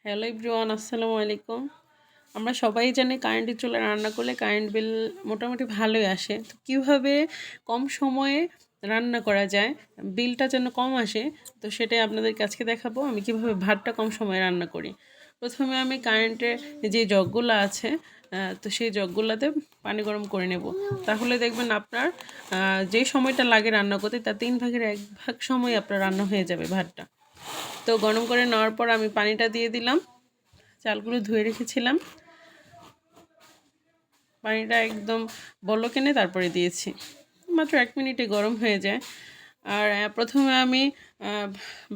Hello everyone, আসসালামু আলাইকুম। আমরা সবাই জানি কারেন্টের চুলায় রান্না করলে কারেন্ট বিল মোটামুটি ভালোই আসে। তো কীভাবে কম সময়ে রান্না করা যায়, বিলটা যেন কম আসে, তো সেটাই আপনাদেরকে আজকে দেখাবো আমি কীভাবে ভাতটা কম সময়ে রান্না করি। প্রথমে আমি কারেন্টের যে জগগুলো আছে, তো সেই জগগুলোতে পানি গরম করে নেব। তাহলে দেখবেন আপনার যে সময়টা লাগে রান্না করতে তার 3 ভাগের 1 ভাগ সময় আপনার রান্না হয়ে যাবে ভাতটা। তো গরম করে নেওয়ার পর আমি পানিটা দিয়ে দিলাম। চালগুলো ধুয়ে রেখেছিলাম, পানিটা একদম বলক এনে তারপরে দিয়েছি। মাত্র 1 মিনিটে গরম হয়ে যায়। আর প্রথমে আমি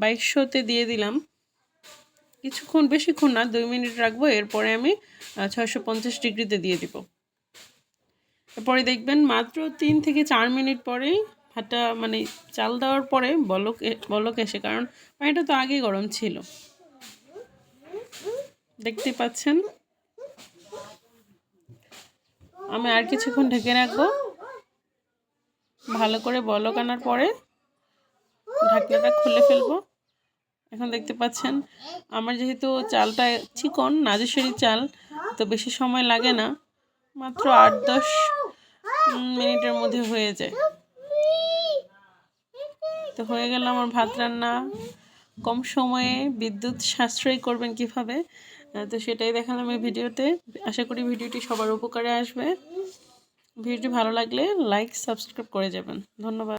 2200-তে দিয়ে দিলাম। কিছুক্ষণ, বেশিক্ষণ না, 2 মিনিট রাখবো। এরপরে আমি 650 ডিগ্রিতে দিয়ে দিব। এরপরে দেখবেন মাত্র 3 থেকে 4 মিনিট পরেই ভাতটা, মানে চাল দেওয়ার পরে বলক এসে, কারণ পানিটা তো আগেই গরম ছিল, দেখতে পাচ্ছেন। আমি আর কিছুক্ষণ ঢেকে রাখবো। ভালো করে বলক আনার পরে ঢাকনাটা খুলে ফেলবো। এখন দেখতে পাচ্ছেন আমার যেহেতু চালটা চিকন নাজুসেরি চাল, তো বেশি সময় লাগে না, মাত্র 8-10 মিনিটের মধ্যে হয়ে যায়। তো হয়ে গেল আমার ভাত রান্না। কম সময়ে বিদ্যুৎ সাশ্রয় করবেন কিভাবে, তো সেটাই দেখালাম এই ভিডিওতে। আশা করি ভিডিওটি সবার উপকারে আসবে। ভিডিওটি ভালো লাগলে লাইক সাবস্ক্রাইব করে যাবেন। ধন্যবাদ।